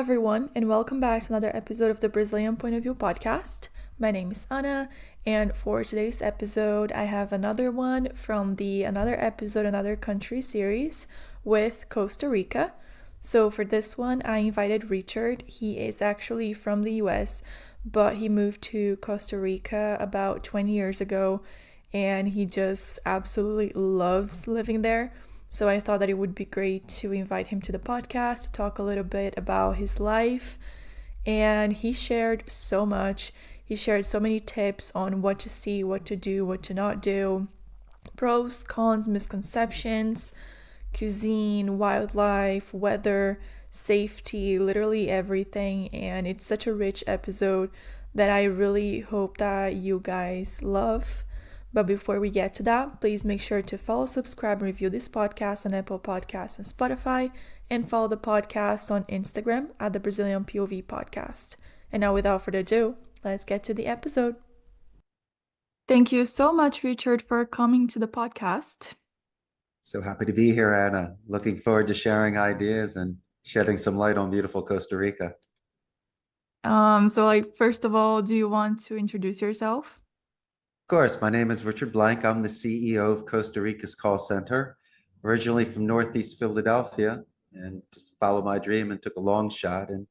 everyone, and welcome back to another episode of the Brazilian Point of View podcast. My name is Ana, and for today's episode, I have another one from the Another Episode, Another Country series with Costa Rica. So, for this one, I invited Richard. He is actually from the US, but he moved to Costa Rica about 20 years ago, and he just absolutely loves living there. So I thought that it would be great to invite him to the podcast to talk a little bit about his life. And he shared so much. He shared so many tips on what to see, what to do, what to not do, pros, cons, misconceptions, cuisine, wildlife, weather, safety, literally everything. And it's such a rich episode that I really hope that you guys love. But before we get to that, please make sure to follow, subscribe, and review this podcast on Apple Podcasts and Spotify, and follow the podcast on Instagram at the Brazilian POV Podcast. And now, without further ado, let's get to the episode. Thank you so much, Richard, for coming to the podcast. So happy to be here, Anna. Looking forward to sharing ideas and shedding some light on beautiful Costa Rica. First of all, do you want to introduce yourself? Of course, my name is Richard Blank. I'm the CEO of Costa Rica's call center, originally from Northeast Philadelphia, and just followed my dream and took a long shot and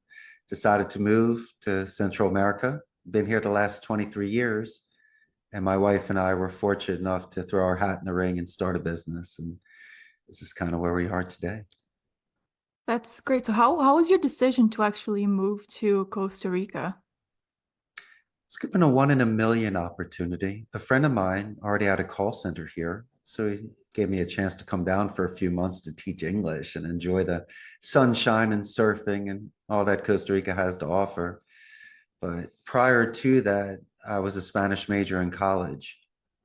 decided to move to Central America. Been here the last 23 years, and my wife and I were fortunate enough to throw our hat in the ring and start a business, and this is kind of where we are today. That's great. So how was your decision to actually move to Costa Rica? It's been a 1 in a million opportunity. A friend of mine already had a call center here, so he gave me a chance to come down for a few months to teach English and enjoy the sunshine and surfing and all that Costa Rica has to offer. But prior to that, I was a Spanish major in college,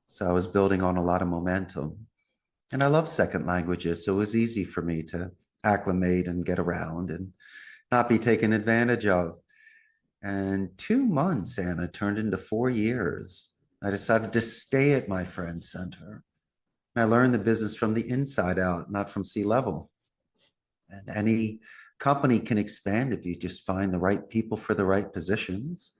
so I was building on a lot of momentum. And I love second languages, so it was easy for me to acclimate and get around and not be taken advantage of. And 2 months, Anna, turned into 4 years. I decided to stay at my friend's center. And I learned the business from the inside out, not from sea level. And any company can expand if you just find the right people for the right positions.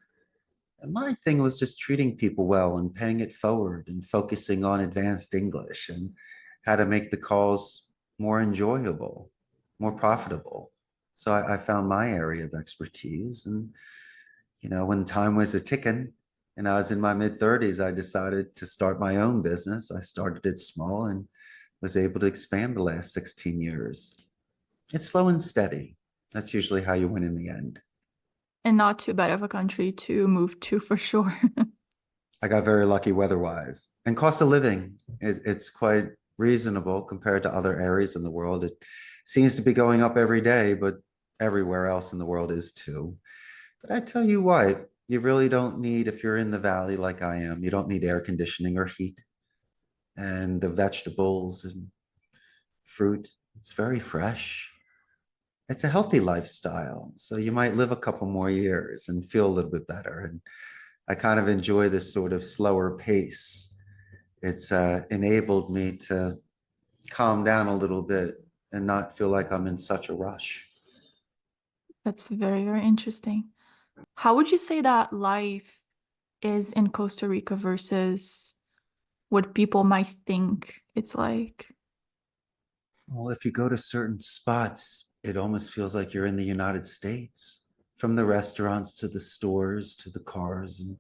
And my thing was just treating people well and paying it forward and focusing on advanced English and how to make the calls more enjoyable, more profitable. So I found my area of expertise. And when time was a ticking and I was in my mid-30s, I decided to start my own business. I started it small and was able to expand the last 16 years. It's slow and steady. That's usually how you win in the end. And not too bad of a country to move to, for sure. I got very lucky weather-wise. And cost of living, it's quite reasonable compared to other areas in the world. It seems to be going up every day, but everywhere else in the world is too. But I tell you what, you really don't need, if you're in the valley like I am, you don't need air conditioning or heat. And the vegetables and fruit, it's very fresh. It's a healthy lifestyle. So you might live a couple more years and feel a little bit better. And I kind of enjoy this sort of slower pace. It's enabled me to calm down a little bit and not feel like I'm in such a rush. That's very, very interesting. How would you say that life is in Costa Rica versus what people might think it's like? Well, if you go to certain spots, it almost feels like you're in the United States, from the restaurants to the stores to the cars. And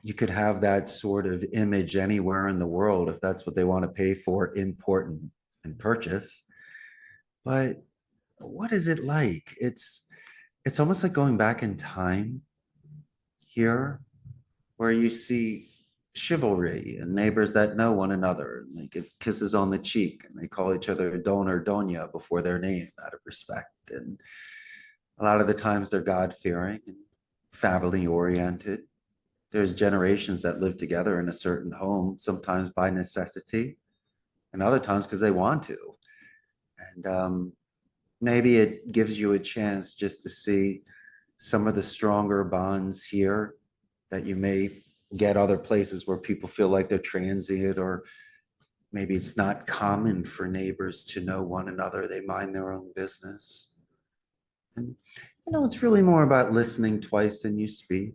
you could have that sort of image anywhere in the world if that's what they want to pay for, import and purchase. But what is it like? It's almost like going back in time here, where you see chivalry and neighbors that know one another, and they give kisses on the cheek and they call each other don or doña before their name out of respect. And a lot of the times they're God-fearing and family oriented. There's generations that live together in a certain home, sometimes by necessity and other times because they want to. And maybe it gives you a chance just to see some of the stronger bonds here that you may get other places where people feel like they're transient, or maybe it's not common for neighbors to know one another. They mind their own business. And, it's really more about listening twice than you speak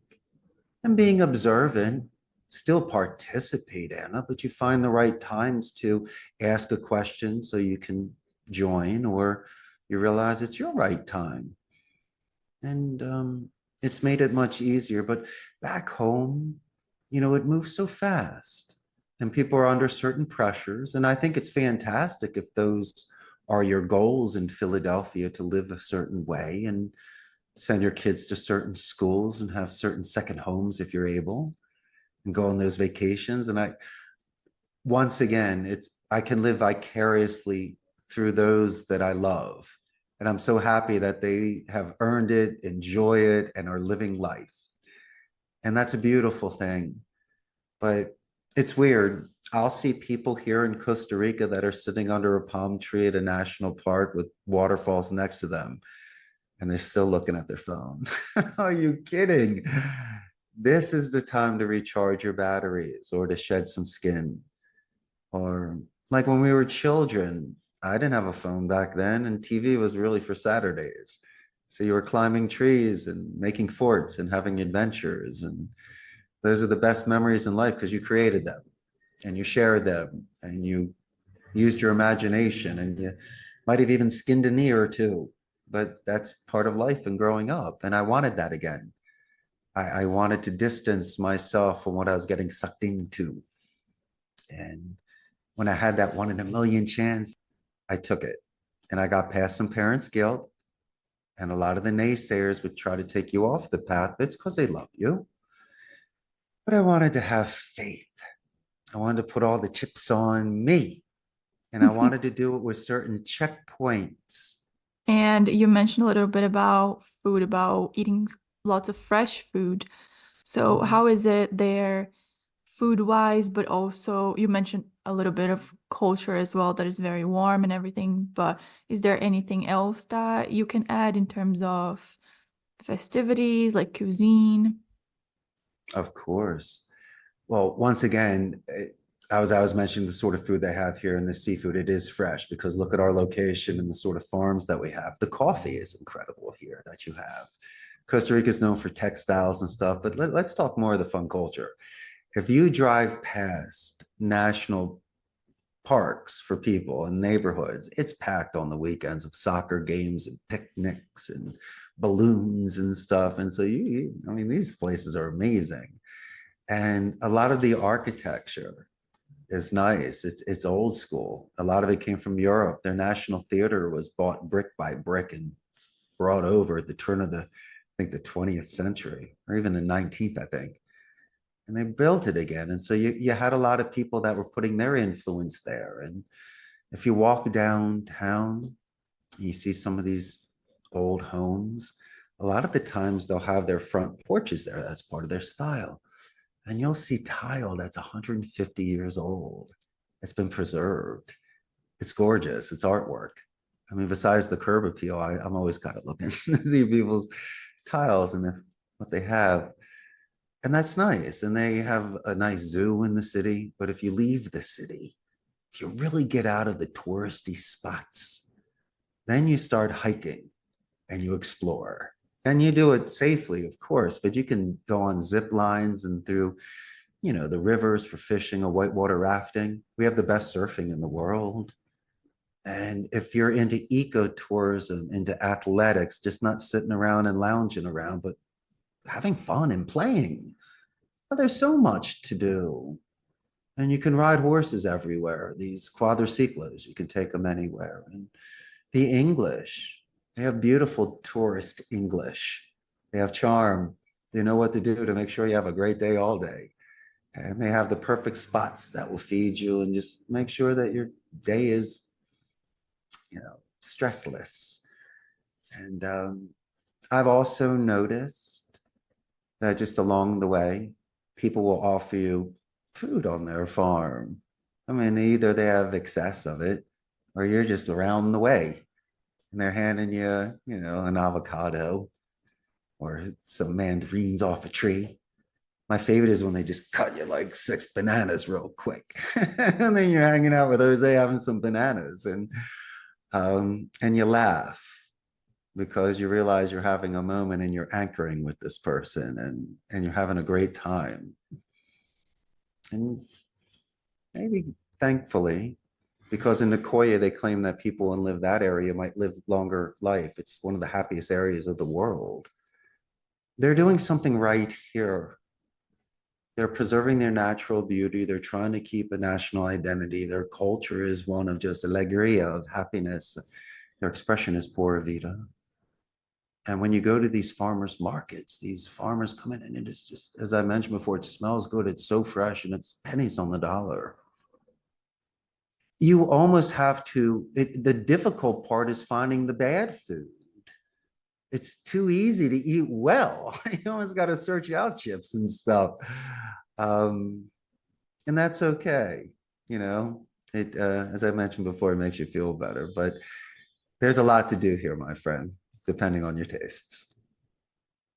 and being observant, still participate, Anna, but you find the right times to ask a question so you can join, or you realize it's your right time. And it's made it much easier. But back home, it moves so fast and people are under certain pressures. And I think it's fantastic if those are your goals in Philadelphia, to live a certain way and send your kids to certain schools and have certain second homes if you're able, and go on those vacations. And once again, I can live vicariously through those that I love. And I'm so happy that they have earned it, enjoy it, and are living life. And that's a beautiful thing. But it's weird. I'll see people here in Costa Rica that are sitting under a palm tree at a national park with waterfalls next to them, and they're still looking at their phone. Are you kidding? This is the time to recharge your batteries or to shed some skin. Or like when we were children, I didn't have a phone back then, and TV was really for Saturdays. So you were climbing trees and making forts and having adventures. And those are the best memories in life because you created them and you shared them and you used your imagination, and you might have even skinned a knee or two. But that's part of life and growing up. And I wanted that again. I wanted to distance myself from what I was getting sucked into. And when I had that one in a million chance, I took it. And I got past some parents' guilt. And a lot of the naysayers would try to take you off the path. It's because they love you. But I wanted to have faith. I wanted to put all the chips on me. And I wanted to do it with certain checkpoints. And you mentioned a little bit about food, about eating lots of fresh food. So, how is it there food-wise, but also you mentioned a little bit of culture as well, that is very warm and everything, but is there anything else that you can add in terms of festivities, like cuisine? Of course. Well, once again, I was mentioning the sort of food they have here and the seafood. It is fresh because look at our location and the sort of farms that we have. The coffee is incredible here that you have. Costa Rica is known for textiles and stuff, but let's talk more of the fun culture. If you drive past national parks for people and neighborhoods, it's packed on the weekends of soccer games and picnics and balloons and stuff. And so I mean, these places are amazing. And a lot of the architecture is nice. It's old school. A lot of it came from Europe. Their national theater was bought brick by brick and brought over at the turn of I think the 20th century, or even the 19th, I think. And they built it again. And so you had a lot of people that were putting their influence there. And if you walk downtown, you see some of these old homes. A lot of the times they'll have their front porches there. That's part of their style. And you'll see tile that's 150 years old. It's been preserved. It's gorgeous. It's artwork. I mean, besides the curb appeal, I'm always kind of looking to see people's tiles and what they have. And that's nice. And they have a nice zoo in the city. But if you leave the city, if you really get out of the touristy spots, then you start hiking and you explore. And you do it safely, of course, but you can go on zip lines and through, the rivers for fishing or whitewater rafting. We have the best surfing in the world. And if you're into ecotourism, into athletics, just not sitting around and lounging around, but having fun and playing, well, there's so much to do. And you can ride horses everywhere. These quadriciclos, you can take them anywhere. And the English, they have beautiful tourist English. They have charm. They know what to do to make sure you have a great day all day. And they have the perfect spots that will feed you and just make sure that your day is, stressless. And I've also noticed that just along the way, people will offer you food on their farm. I mean, either they have excess of it or you're just around the way and they're handing you, an avocado or some mandarins off a tree. My favorite is when they just cut you like 6 bananas real quick. And then you're hanging out with Jose having some bananas and you laugh. because you realize you're having a moment and you're anchoring with this person and you're having a great time. And maybe thankfully, because in Nicoya, they claim that people who live that area might live longer life. It's one of the happiest areas of the world. They're doing something right here. They're preserving their natural beauty. They're trying to keep a national identity. Their culture is one of just alegria, of happiness. Their expression is pura vida. And when you go to these farmers markets, these farmers come in and it is just, as I mentioned before, it smells good. It's so fresh and it's pennies on the dollar. You almost have to, the difficult part is finding the bad food. It's too easy to eat well. You almost got to search out chips and stuff. Um, and that's okay. You know, as I mentioned before, it makes you feel better, but there's a lot to do here, my friend, depending on your tastes.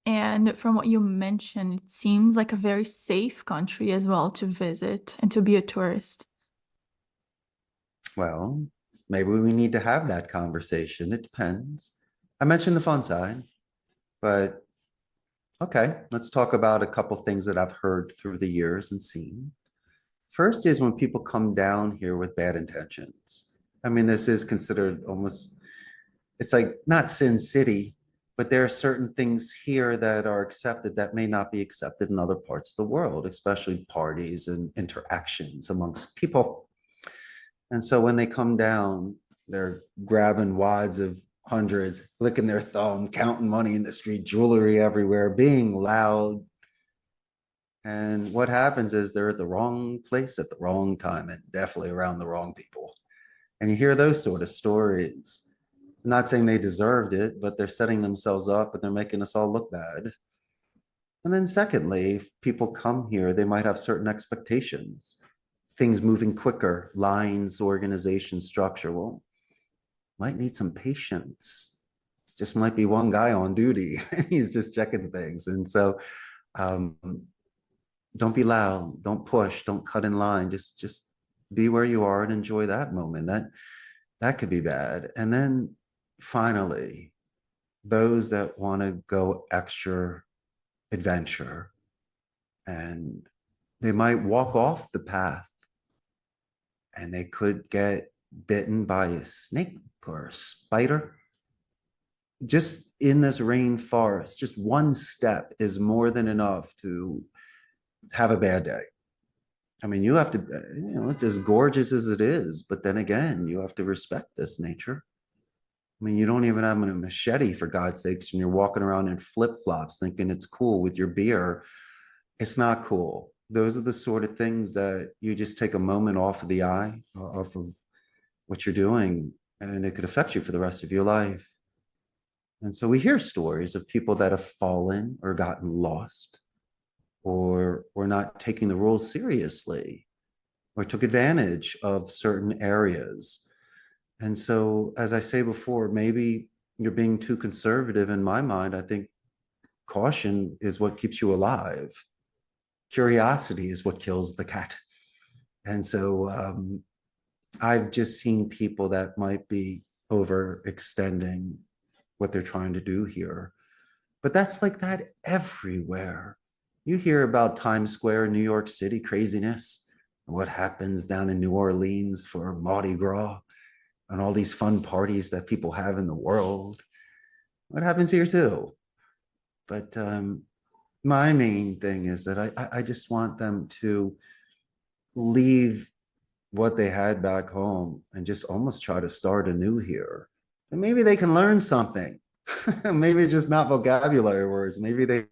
And from what you mentioned, it seems like a very safe country as well to visit and to be a tourist. Well, maybe we need to have that conversation. It depends. I mentioned the fun side, but okay, let's talk about a couple things that I've heard through the years and seen. First is when people come down here with bad intentions. I mean, this is considered almost, it's like not Sin City, but there are certain things here that are accepted that may not be accepted in other parts of the world, especially parties and interactions amongst people. And so when they come down, they're grabbing wads of hundreds, licking their thumb, counting money in the street, jewelry everywhere, being loud. And what happens is they're at the wrong place at the wrong time and definitely around the wrong people. And you hear those sort of stories. I'm not saying they deserved it, but they're setting themselves up and they're making us all look bad. And then secondly, if people come here, they might have certain expectations, things moving quicker, lines, organization, structure. Well, might need some patience. Just might be one guy on duty and he's just checking things. And so um, don't be loud, don't push, don't cut in line. Just be where you are and enjoy that moment. That could be bad. And then finally, those that want to go extra adventure and they might walk off the path and they could get bitten by a snake or a spider. Just in this rainforest, just one step is more than enough to have a bad day. I mean, you have to, it's as gorgeous as it is, but then again, you have to respect this nature. I mean, you don't even have a machete, for God's sakes, and you're walking around in flip-flops thinking it's cool with your beer. It's not cool. Those are the sort of things that you just take a moment off of the eye, off of what you're doing, and it could affect you for the rest of your life. And so we hear stories of people that have fallen or gotten lost or were not taking the rules seriously or took advantage of certain areas. And so, as I say before, maybe you're being too conservative. In my mind, I think caution is what keeps you alive. Curiosity is what kills the cat. And so I've just seen people that might be overextending what they're trying to do here. But that's like that everywhere. You hear about Times Square, New York City craziness, what happens down in New Orleans for Mardi Gras and all these fun parties that people have in the world. What happens here too? But my main thing is that I just want them to leave what they had back home and just almost try to start anew here. And maybe they can learn something. Maybe it's just not vocabulary words. Maybe they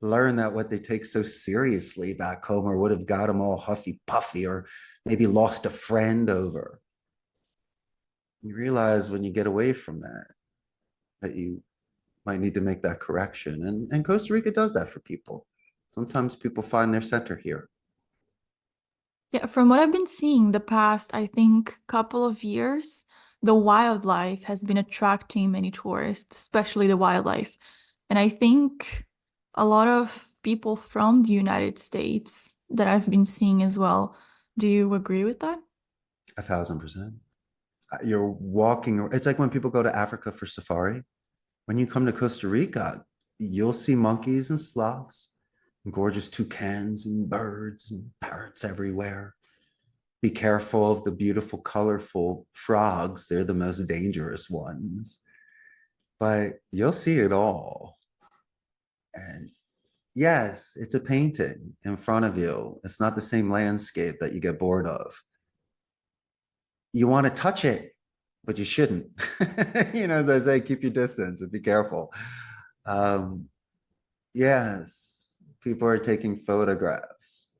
learn that what they take so seriously back home or would have got them all huffy puffy or maybe lost a friend over. You realize when you get away from that, that you might need to make that correction. And Costa Rica does that for people. Sometimes people find their center here. Yeah, from what I've been seeing the past, I think, couple of years, the wildlife has been attracting many tourists, especially the wildlife. And I think a lot of people from the United States that I've been seeing as well. Do you agree with that? 1,000%. You're walking, it's like when people go to Africa for safari. when you come to Costa Rica, you'll see monkeys and sloths, and gorgeous toucans and birds and parrots everywhere. Be careful of the beautiful, colorful frogs. They're the most dangerous ones, but you'll see it all. And yes, it's a painting in front of you. It's not the same landscape that you get bored of. You want to touch it, but you shouldn't. As I say, keep your distance and be careful. Um, yes, people are taking photographs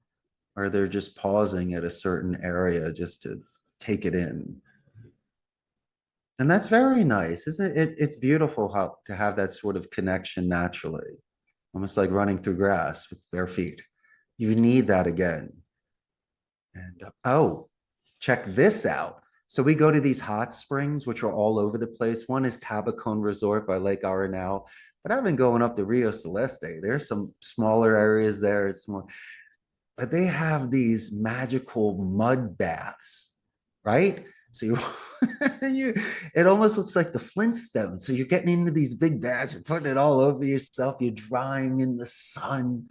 or they're just pausing at a certain area just to take it in. And that's very nice, isn't it? It's beautiful how to have that sort of connection naturally, almost like running through grass with bare feet. You need that again. And oh, check this out. So we go to these hot springs, which are all over the place. One is Tabacon Resort by Lake Arenal, but I've been going up to Rio Celeste. There's some smaller areas there. It's more, but they have these magical mud baths, right? So it almost looks like the Flintstones. So you're getting into these big baths, you're putting it all over yourself, you're drying in the sun,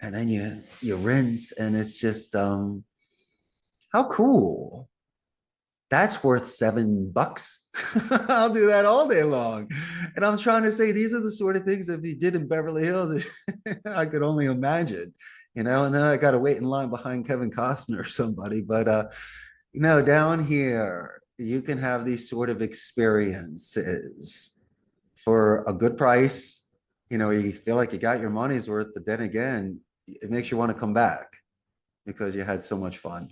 and then you rinse, and it's just how cool. That's worth $7. I'll do that all day long. And I'm trying to say these are the sort of things if you did in Beverly Hills, I could only imagine, and then I got to wait in line behind Kevin Costner or somebody. But down here, you can have these sort of experiences for a good price. You feel like you got your money's worth, but then again, it makes you want to come back because you had so much fun.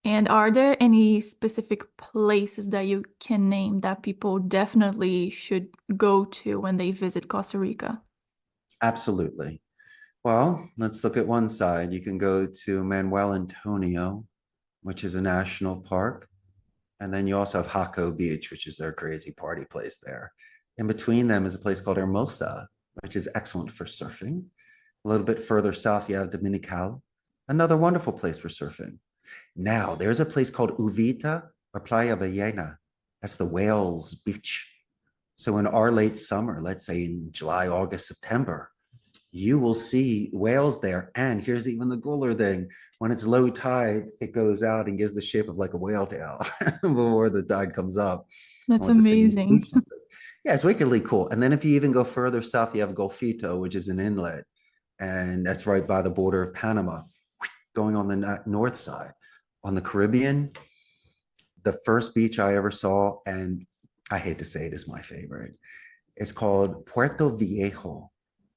And are there any specific places that you can name that people definitely should go to when they visit Costa Rica? Absolutely. Well, let's look at one side. You can go to Manuel Antonio, which is a national park. And then you also have Jaco Beach, which is their crazy party place there. In between them is a place called Hermosa, which is excellent for surfing. A little bit further south, you have Dominical, another wonderful place for surfing. Now, there's a place called Uvita or Playa Ballena. That's the whales beach. So in our late summer, let's say in July, August, September, you will see whales there. And here's even the cooler thing. When it's low tide, it goes out and gives the shape of like a whale tail before the tide comes up. That's amazing. Yeah, it's wickedly cool. And then if you even go further south, you have Golfito, which is an inlet. And that's right by the border of Panama, going on the north side. On the Caribbean, the first beach I ever saw, and I hate to say it, is my favorite. It's called Puerto Viejo.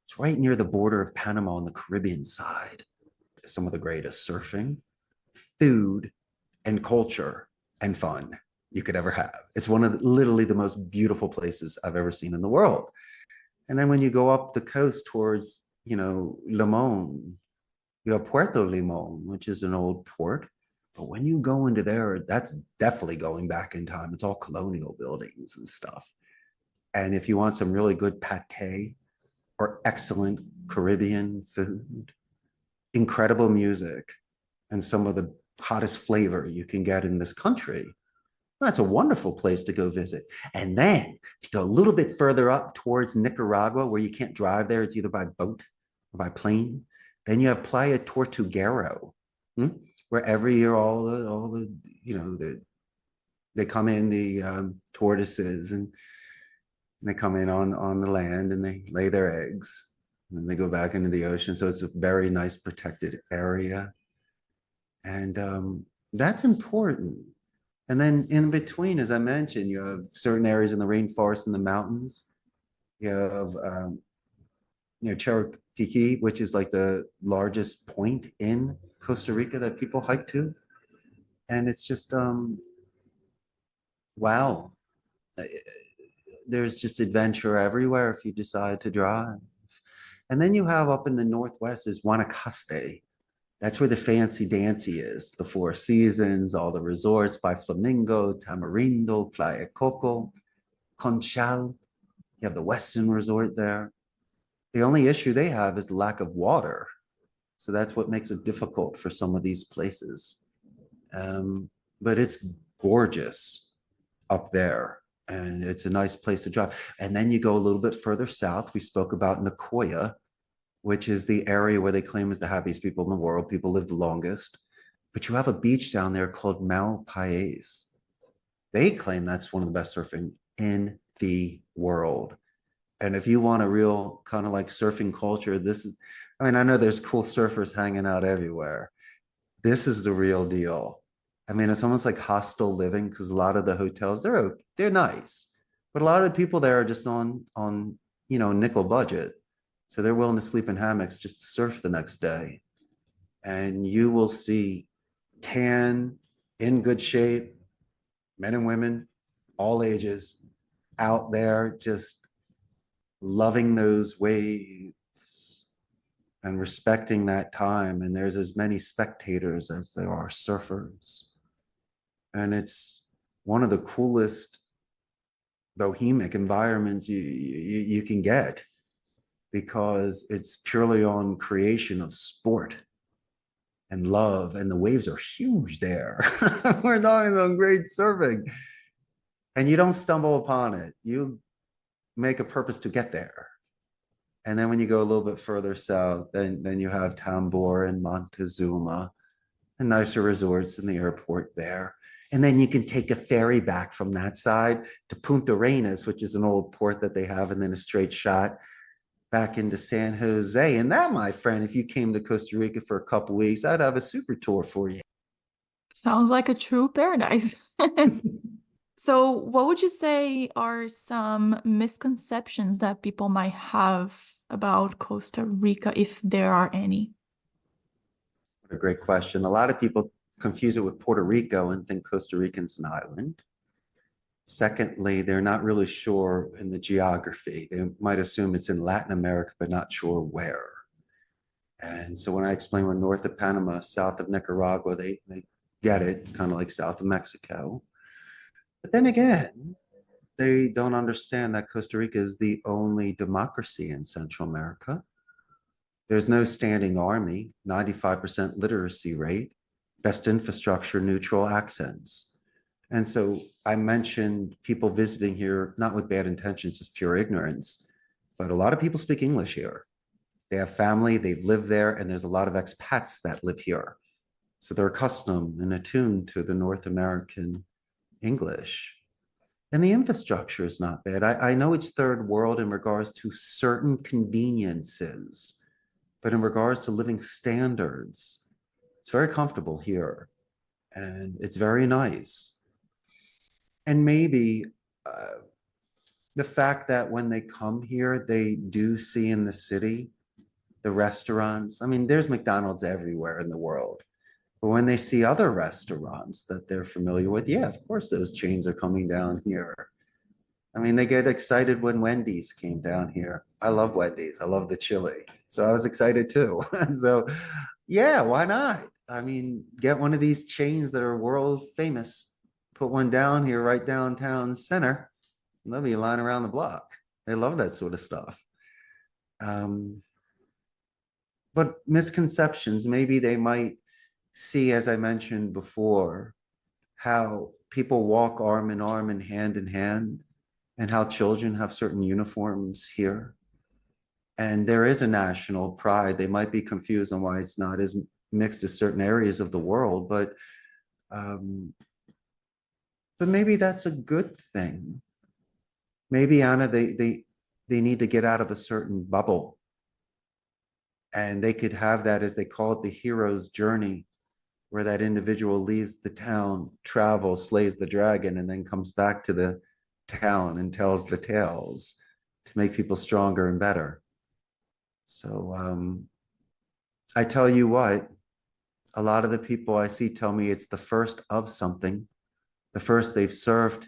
It's right near the border of Panama on the Caribbean side. Some of the greatest surfing, food, and culture and fun you could ever have. It's one of literally the most beautiful places I've ever seen in the world. And then when you go up the coast towards, Limon, you have Puerto Limon, which is an old port. But when you go into there, that's definitely going back in time. It's all colonial buildings and stuff. And if you want some really good pate or excellent Caribbean food, incredible music, and some of the hottest flavor you can get in this country, that's a wonderful place to go visit. And then if you go a little bit further up towards Nicaragua, where you can't drive there, it's either by boat or by plane. Then you have Playa Tortuguero, where every year they come in, the tortoises, and they come in on the land and they lay their eggs, and then they go back into the ocean. So it's a very nice protected area, and that's important. And then in between, as I mentioned, you have certain areas in the rainforest and the mountains. You have Cherokee, which is like the largest point in Costa Rica that people hike to. And it's just wow. There's just adventure everywhere if you decide to drive. And then you have up in the northwest is Guanacaste. That's where the fancy dancy is, the Four Seasons, all the resorts by Flamingo, Tamarindo, Playa Coco, Conchal. You have the Western Resort there. The only issue they have is the lack of water. So that's what makes it difficult for some of these places. But it's gorgeous up there. and it's a nice place to drive. And then you go a little bit further south. We spoke about Nicoya, which is the area where they claim is the happiest people in the world. People live the longest. But you have a beach down there called Malpais. They claim that's one of the best surfing in the world. And if you want a real kind of like surfing culture, this is, I mean, I know there's cool surfers hanging out everywhere. This is the real deal. I mean, it's almost like hostel living because a lot of the hotels, they're nice, but a lot of the people there are just on nickel budget. So they're willing to sleep in hammocks just to surf the next day. And you will see tan, in good shape, men and women, all ages, out there just loving those waves and respecting that time. And there's as many spectators as there are surfers. And it's one of the coolest bohemic environments you can get because it's purely on creation of sport and love, and the waves are huge there. We're talking some great surfing, and you don't stumble upon it. You make a purpose to get there. And then when you go a little bit further south, then you have Tambor and Montezuma and nicer resorts in the airport there. And then you can take a ferry back from that side to Punta Arenas, which is an old port that they have, and then a straight shot back into San Jose. And that, my friend, if you came to Costa Rica for a couple of weeks, I'd have a super tour for you. Sounds like a true paradise. So, what would you say are some misconceptions that people might have about Costa Rica, if there are any? What a great question. A lot of people confuse it with Puerto Rico and think Costa Rican's an island. Secondly, they're not really sure in the geography. They might assume it's in Latin America, but not sure where. And so when I explain we're north of Panama, south of Nicaragua, they get it. It's kind of like south of Mexico. But then again, they don't understand that Costa Rica is the only democracy in Central America. There's no standing army, 95% literacy rate, best infrastructure, neutral accents. And so I mentioned people visiting here, not with bad intentions, just pure ignorance, but a lot of people speak English here. They have family, they've lived there, and there's a lot of expats that live here. So they're accustomed and attuned to the North American English. And the infrastructure is not bad. I know it's third world in regards to certain conveniences, but in regards to living standards, it's very comfortable here and it's very nice. And maybe the fact that when they come here, they do see in the city the restaurants. I mean, there's McDonald's everywhere in the world. But when they see other restaurants that they're familiar with, yeah, of course, those chains are coming down here. I mean, they get excited when Wendy's came down here. I love Wendy's. I love the chili. So I was excited too. So, yeah, why not? I mean, get one of these chains that are world famous, put one down here right downtown center, and they'll be lying around the block. They love that sort of stuff. But misconceptions, maybe they might see, as I mentioned before, how people walk arm in arm and hand, and how children have certain uniforms here. And there is a national pride. They might be confused on why it's not as mixed as certain areas of the world, um, but maybe that's a good thing. Maybe, Anna, they need to get out of a certain bubble, and they could have that, as they call it, the hero's journey, where that individual leaves the town, travels, slays the dragon, and then comes back to the town and tells the tales to make people stronger and better. So I tell you what, a lot of the people I see tell me it's the first of something. The first they've surfed,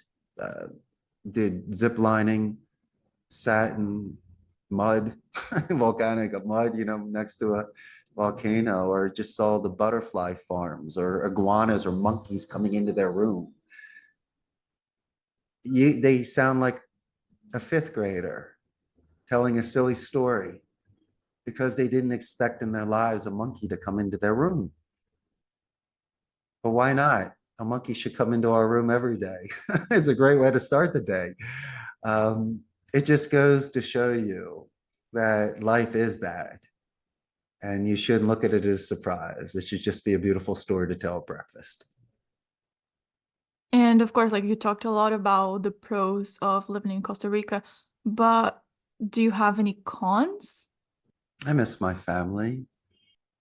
did zip lining, sat in mud, volcanic mud, next to a volcano, or just saw the butterfly farms or iguanas or monkeys coming into their room. They sound like a fifth grader telling a silly story because they didn't expect in their lives a monkey to come into their room. But why not? a monkey should come into our room every day. It's a great way to start the day. Um, it just goes to show you that life is that. And you shouldn't look at it as a surprise. It should just be a beautiful story to tell at breakfast. And of course, like you talked a lot about the pros of living in Costa Rica, but do you have any cons? I miss my family.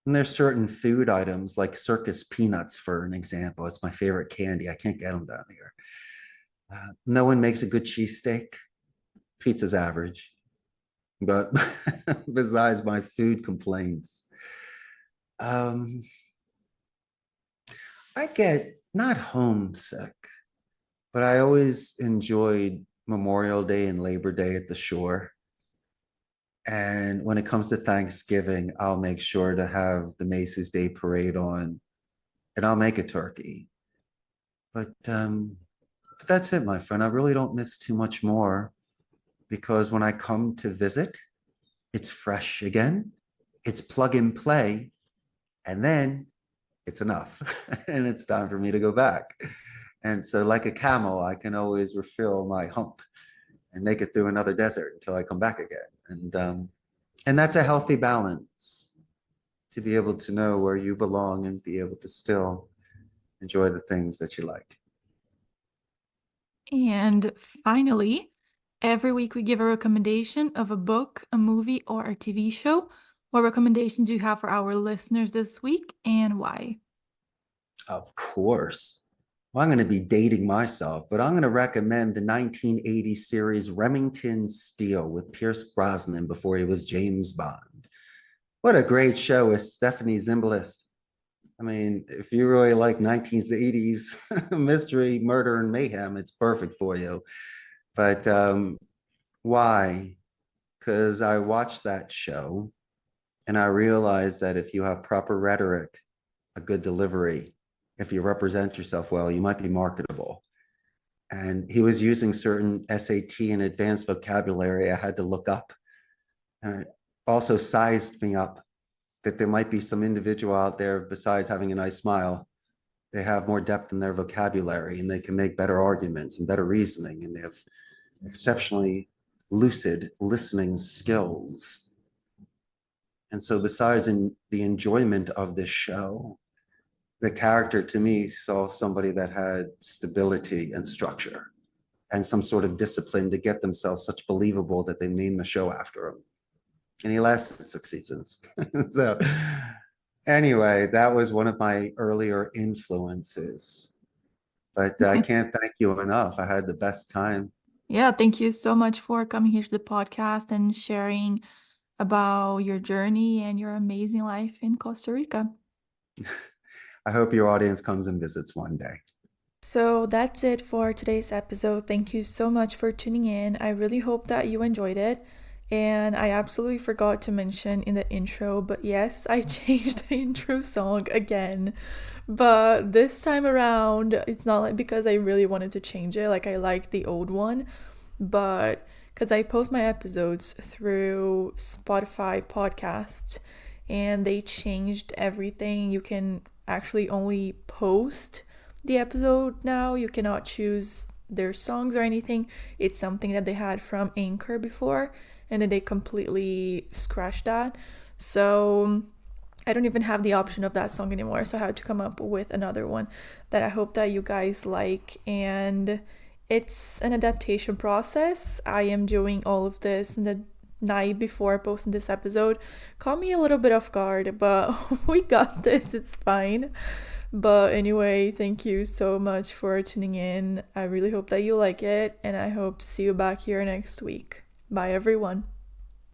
And there's certain food items like circus peanuts, for an example. It's my favorite candy. I can't get them down here. No one makes a good cheesesteak. Pizza's average. But besides my food complaints, um, I get not homesick, but I always enjoyed Memorial Day and Labor Day at the shore. And when it comes to Thanksgiving, I'll make sure to have the Macy's Day Parade on, and I'll make a turkey. But that's it, my friend. I really don't miss too much more because when I come to visit, it's fresh again, it's plug and play, and then it's enough, and it's time for me to go back. And so, like a camel, I can always refill my hump and make it through another desert until I come back again. And that's a healthy balance to be able to know where you belong and be able to still enjoy the things that you like. And finally, every week we give a recommendation of a book, a movie, or a TV show. What recommendations do you have for our listeners this week and why? Of course. Well, I'm going to be dating myself, but I'm going to recommend the 1980 series Remington Steele with Pierce Brosnan before he was James Bond. What a great show with Stephanie Zimbalist. I mean, if you really like 1980s mystery, murder, and mayhem, it's perfect for you. But why? Because I watched that show and I realized that if you have proper rhetoric, a good delivery, if you represent yourself well, you might be marketable. And he was using certain SAT and advanced vocabulary I had to look up. And it also sized me up that there might be some individual out there besides having a nice smile. They have more depth in their vocabulary and they can make better arguments and better reasoning. And they have exceptionally lucid listening skills. And so besides in the enjoyment of this show, the character to me saw somebody that had stability and structure and some sort of discipline to get themselves such believable that they named the show after him. And he lasted 6 seasons. So anyway, that was one of my earlier influences. But I can't thank you enough. I had the best time. Yeah, thank you so much for coming here to the podcast and sharing about your journey and your amazing life in Costa Rica. I hope your audience comes and visits one day. So that's it for today's episode. Thank you so much for tuning in. I really hope that you enjoyed it. And I absolutely forgot to mention in the intro, but yes, I changed the intro song again. But this time around, it's not like because I really wanted to change it, like I liked the old one, but because I post my episodes through Spotify podcasts and they changed everything. You can actually only post the episode now. You cannot choose their songs or anything. It's something that they had from Anchor before, and then they completely scratched that. So I don't even have the option of that song anymore. So I had to come up with another one that I hope that you guys like. And it's an adaptation process. I am doing all of this in the night before posting this episode. Caught me a little bit off guard, but we got this. It's fine. But anyway, thank you so much for tuning in. I really hope that you like it, and I hope to see you back here next week. Bye, everyone.